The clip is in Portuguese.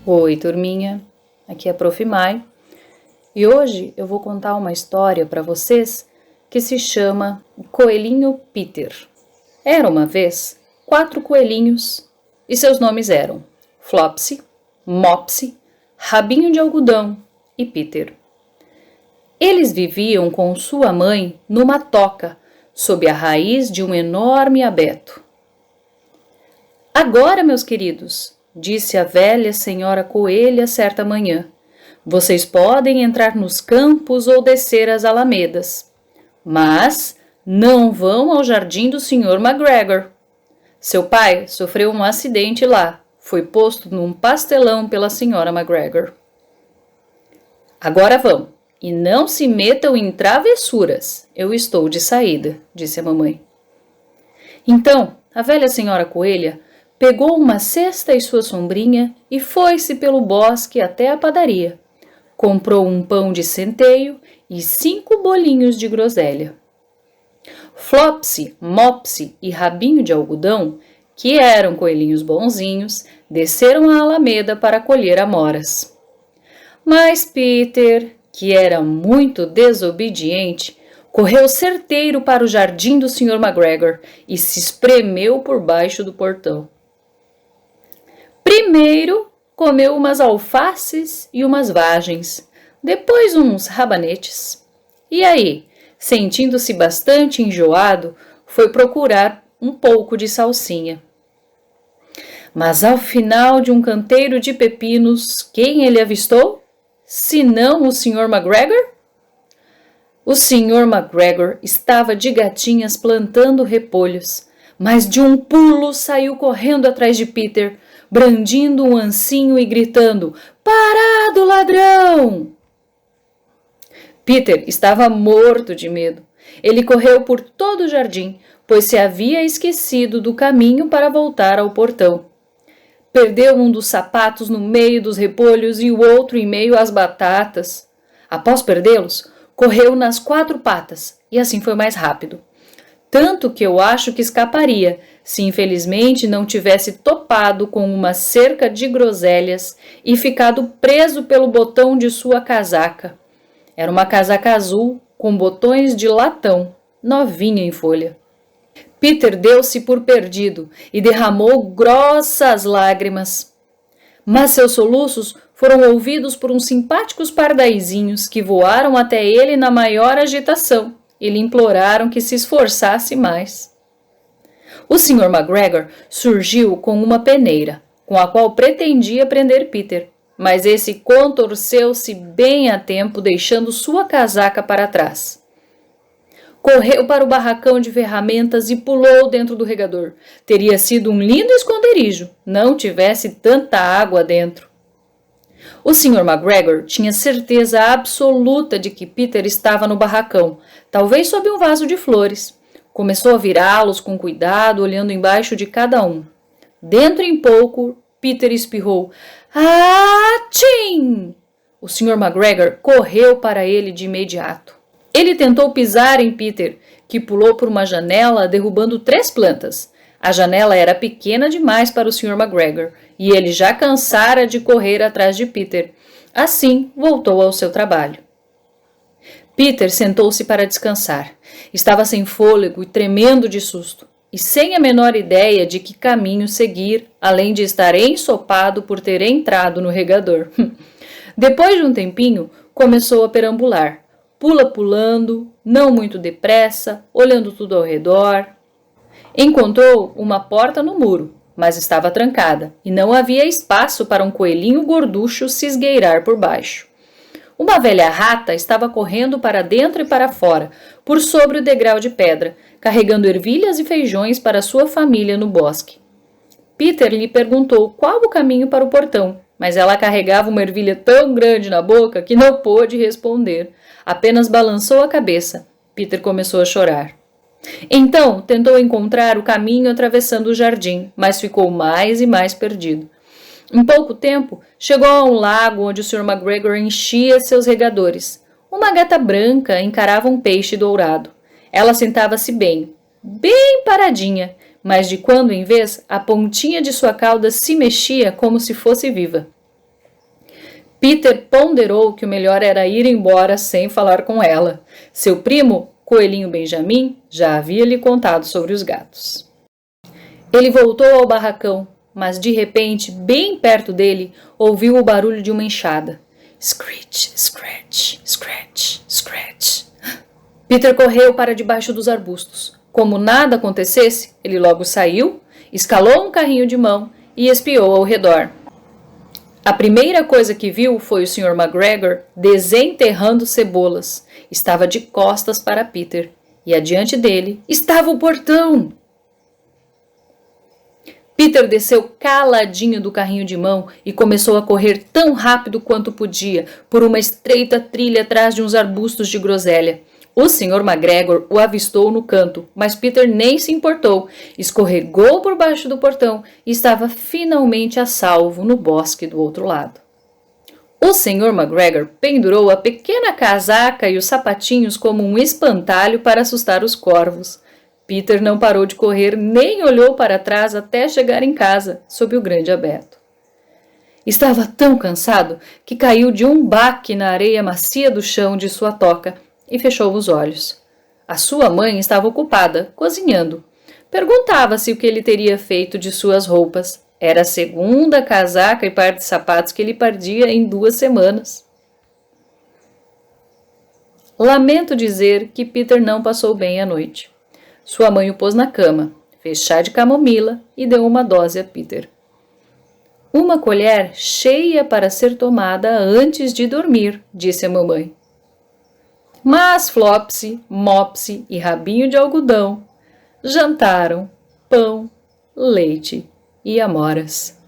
Oi, turminha, aqui é a Prof. Mai e hoje eu vou contar uma história para vocês que se chama Coelhinho Peter. Era uma vez 4 coelhinhos e seus nomes eram Flopsy, Mopsy, Rabinho de Algodão e Peter. Eles viviam com sua mãe numa toca, sob a raiz de um enorme abeto. Agora, meus queridos, disse a velha senhora coelha certa manhã, vocês podem entrar nos campos ou descer as alamedas, mas não vão ao jardim do Sr. McGregor. Seu pai sofreu um acidente lá, foi posto num pastelão pela Sra. McGregor. Agora vão, e não se metam em travessuras, eu estou de saída, disse a mamãe. Então, a velha senhora coelha pegou uma cesta e sua sombrinha e foi-se pelo bosque até a padaria. Comprou um pão de centeio e 5 bolinhos de groselha. Flopsy, Mopsy e Rabinho de Algodão, que eram coelhinhos bonzinhos, desceram a alameda para colher amoras. Mas Peter, que era muito desobediente, correu certeiro para o jardim do Sr. McGregor e se espremeu por baixo do portão. Primeiro, comeu umas alfaces e umas vagens, depois uns rabanetes. E aí, sentindo-se bastante enjoado, foi procurar um pouco de salsinha. Mas ao final de um canteiro de pepinos, quem ele avistou? Senão o Sr. McGregor? O Sr. McGregor estava de gatinhas plantando repolhos, mas de um pulo saiu correndo atrás de Peter, brandindo um ancinho e gritando, parado, ladrão! Peter estava morto de medo. Ele correu por todo o jardim, pois se havia esquecido do caminho para voltar ao portão. Perdeu um dos sapatos no meio dos repolhos e o outro em meio às batatas. Após perdê-los, correu nas 4 patas e assim foi mais rápido. Tanto que eu acho que escaparia, se infelizmente não tivesse topado com uma cerca de groselhas e ficado preso pelo botão de sua casaca. Era uma casaca azul com botões de latão, novinha em folha. Peter deu-se por perdido e derramou grossas lágrimas. Mas seus soluços foram ouvidos por uns simpáticos pardaizinhos que voaram até ele na maior agitação e lhe imploraram que se esforçasse mais. O Sr. McGregor surgiu com uma peneira, com a qual pretendia prender Peter, mas esse contorceu-se bem a tempo, deixando sua casaca para trás. Correu para o barracão de ferramentas e pulou dentro do regador. Teria sido um lindo esconderijo, não tivesse tanta água dentro. O Sr. McGregor tinha certeza absoluta de que Peter estava no barracão, talvez sob um vaso de flores. Começou a virá-los com cuidado, olhando embaixo de cada um. Dentro em pouco, Peter espirrou. Atchim! O Sr. McGregor correu para ele de imediato. Ele tentou pisar em Peter, que pulou por uma janela, derrubando 3 plantas. A janela era pequena demais para o Sr. McGregor, e ele já cansara de correr atrás de Peter. Assim, voltou ao seu trabalho. Peter sentou-se para descansar. Estava sem fôlego e tremendo de susto, e sem a menor ideia de que caminho seguir, além de estar ensopado por ter entrado no regador. Depois de um tempinho, começou a perambular, pulando, não muito depressa, olhando tudo ao redor. Encontrou uma porta no muro, mas estava trancada, e não havia espaço para um coelhinho gorducho se esgueirar por baixo. Uma velha rata estava correndo para dentro e para fora, por sobre o degrau de pedra, carregando ervilhas e feijões para sua família no bosque. Peter lhe perguntou qual o caminho para o portão, mas ela carregava uma ervilha tão grande na boca que não pôde responder. Apenas balançou a cabeça. Peter começou a chorar. Então, tentou encontrar o caminho atravessando o jardim, mas ficou mais e mais perdido. Em pouco tempo, chegou a um lago onde o Sr. McGregor enchia seus regadores. Uma gata branca encarava um peixe dourado. Ela sentava-se bem paradinha, mas de quando em vez a pontinha de sua cauda se mexia como se fosse viva. Peter ponderou que o melhor era ir embora sem falar com ela. Seu primo, Coelhinho Benjamin, já havia lhe contado sobre os gatos. Ele voltou ao barracão, mas de repente, bem perto dele, ouviu o barulho de uma enxada. Scratch, scratch, scratch, scratch. Peter correu para debaixo dos arbustos. Como nada acontecesse, ele logo saiu, escalou um carrinho de mão e espiou ao redor. A primeira coisa que viu foi o Sr. McGregor desenterrando cebolas. Estava de costas para Peter, e adiante dele estava o portão. Peter desceu caladinho do carrinho de mão e começou a correr tão rápido quanto podia por uma estreita trilha atrás de uns arbustos de groselha. O Sr. McGregor o avistou no canto, mas Peter nem se importou. Escorregou por baixo do portão e estava finalmente a salvo no bosque do outro lado. O Sr. McGregor pendurou a pequena casaca e os sapatinhos como um espantalho para assustar os corvos. Peter não parou de correr nem olhou para trás até chegar em casa, sob o grande abeto. Estava tão cansado que caiu de um baque na areia macia do chão de sua toca e fechou os olhos. A sua mãe estava ocupada, cozinhando. Perguntava-se o que ele teria feito de suas roupas. Era a segunda casaca e par de sapatos que ele perdia em 2 semanas. Lamento dizer que Peter não passou bem a noite. Sua mãe o pôs na cama, fez chá de camomila e deu uma dose a Peter. Uma colher cheia para ser tomada antes de dormir, disse a mamãe. Mas Flopsy, Mopsy e Rabinho de Algodão jantaram pão, leite e amoras.